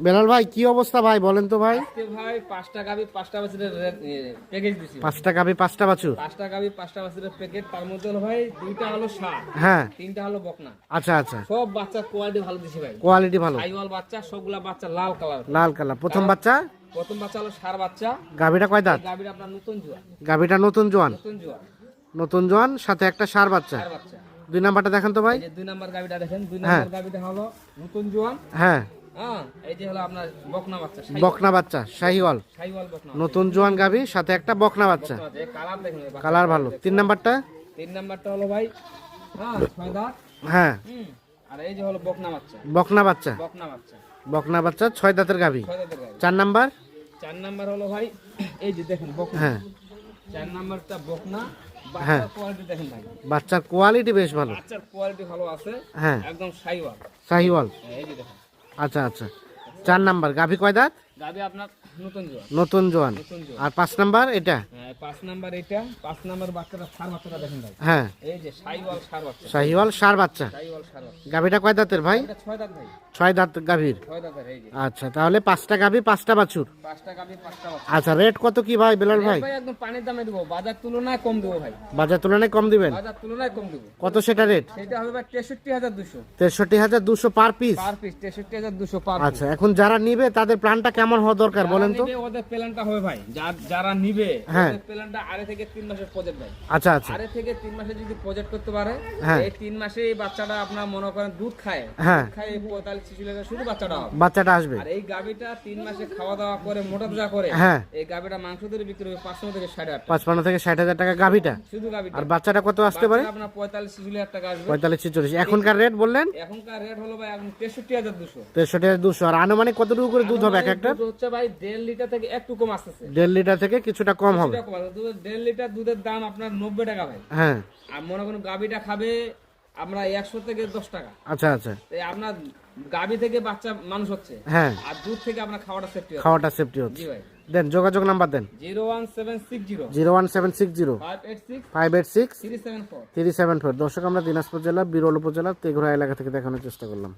বেলাল ভাই কি অবস্থা ভাই বলেন তো ভাই? আজকে ভাই 5টা গাবি 5টা বাছুরের প্যাকেজ দিছি। 5টা গাভী 5টা বাছুর। 5টা গাবি 5টা বাছুরের প্যাকেট, তার মধ্যে হলো ভাই 2টা হলো ষাঁড়, হ্যাঁ, 3টা হলো বকনা। আচ্ছা আচ্ছা, সব বাচ্চার কোয়ালিটি ভালো দিছি ভাই, কোয়ালিটি ভালো, সাইওয়াল বাচ্চা, সবগুলা বাচ্চা লাল কালার। লাল কালার। প্রথম বাচ্চা প্রথম বাচ্চা হলো ষাঁড় বাচ্চা। গাভীটা কয় দাঁত? গাবিটা আপনার নতুন জোয়ান, গাভীটা নতুন জোয়ান, নতুন জোয়ান, নতুন জোয়ান, সাথে একটা ষাঁড় বাচ্চা। ষাঁড় বাচ্চা। 2 নাম্বারটা দেখেন তো ভাই। এই যে 2 নাম্বার গাবিটা দেখেন, 2 হ্যাঁ। নাম্বার গাবিটা হলো নতুন জোয়ান। হ্যাঁ, হ্যাঁ, এই যে হলো আপনার বকনা বাচ্চা, বকনা বাচ্চা শাহিওয়াল, সাইওয়াল বকনা। নতুন জোয়ান গাভী, সাথে একটা বকনা বাচ্চা। কালার দেখেন ভাই, কালার ভালো। 3 নাম্বারটা 3 নাম্বারটা হলো ভাই হ্যাঁ 6 দাঁত। হ্যাঁ, আর এই যে হলো বকনা বাচ্চা, বকনা বাচ্চা, বকনা বাচ্চা, বকনা বাচ্চা 6 দাঁতের গাভী। 6 দাঁতের গাবি। 4 নাম্বার 4 নাম্বার হলো ভাই এই যে দেখেন বকনা। হ্যাঁ, 4 নাম্বারটা বকনা। হ্যাঁ। বাচ্চার কোয়ালিটি দেখেন ভাই, বাচ্চার কোয়ালিটি বেশ ভালো। বাচ্চার কোয়ালিটি ভালো আছে, হ্যাঁ, একদম সাইওয়াল। শাহিওয়াল। এই যে দেখেন আচ্ছা আচ্ছা। 4 নাম্বার গাভী কয় দাঁত? গাবি আপনার নতুন জোয়ান, নতুন জোয়ান। নতুন জোয়ান। আর 5 নাম্বার এটা? হ্যাঁ 5 নাম্বার এটা। 5 নাম্বার বাচ্চাটা ষাঁড় বাচ্চাটা দেখেন ভাই, হ্যাঁ, এই যে সাইওয়াল ষাঁড় বাচ্চা, শাহিওয়াল ষাঁড় বাচ্চা। সাইওয়াল ষাঁড় বাচ্চা। গাভীটা কয় দাঁতের ভাই? এটা 6 দাঁত ভাই, 6 দাঁত গাভীর। 6 দাঁতের। এই যে আচ্ছা, তাহলে 5টা গাভী 5টা বাছুর। 5টা গাবি 5টা বাচ্চা। আচ্ছা, রেট কত কি ভাই বেলাল ভাই? ভাই একদম পানির দামে দেবো, বাজার তুলনায় কম দেবো ভাই, বাজার তুলনায় কম দিবেন? বাজার তুলনায় কম দেবো। কত সেটা রেট? সেটা হবে ভাই 63,200 63,200 per piece. Per piece, 63,200 per piece. আচ্ছা, এখন যারা নিবে তাদের প্ল্যানটা কেমন হওয়া দরকার বলেন তো? ওদের প্ল্যানটা হবে ভাই, যারা নিবে হ্যাঁ। ওদের প্ল্যানটা আড়াই থেকে 3 মাসের প্রজেক্ট ভাই। আচ্ছা আচ্ছা, আড়াই থেকে 3 মাসে যদি প্রজেক্ট করতে পারে, হ্যাঁ। এই 3 মাসে এই বাচ্চাটা আপনার মনে করেন দুধ খায়, হ্যাঁ। দুধ খায় 45-46 লিটার শুধু বাচ্চাটা হবে। বাচ্চাটা আসবে। আর এই গাবিটা 3 মাসে খাওয়া দাওয়া করে মোটা তাজা করে, হ্যাঁ। এই গাবিটা মাংস ধরে বিক্রি হবে 500 থেকে 8,500 টাকা। 55 থেকে 60,000 টাকা গাভীটা। শুধু গাবিটা। আর বাচ্চাটা কত আসতে পারে? বাচ্চাটা আপনার 45-46 লিটার টাকা আসবে। 45-46। এখনকার রেট বললেন? এখনকার রেট হলো ভাই এখন 63,200। 63,200। আর আনুমানিক কতটুকু করে দুধ হবে এক একটা? দুধ হচ্ছে ভাই 1.5 লিটার থেকে একটু কম আসতেছে। 1.5 লিটার থেকে কিছুটা কম হবে। 1.5 লিটার দুধের দাম আপনার 90 টাকা ভাই। হ্যাঁ, আর মনে করুন গাবিটা খাবে আমরা 100 থেকে 10 টাকা। আচ্ছা আচ্ছা, তাই আপনার গাবি থেকে বাচ্চা মানুষ হচ্ছে, হ্যাঁ, আর দুধ থেকে আপনার খাওয়াটা সেফটি হচ্ছে। খাওয়াটা সেফটি হচ্ছে। জি ভাই। দেন যোগাযোগ নাম্বার দেন। 01760 01760 586 586 374। 374। দর্শক, আমরা দিনাজপুর জেলা বিরল উপজেলার তেঘরা এলাকা থেকে দেখানোর চেষ্টা করলাম।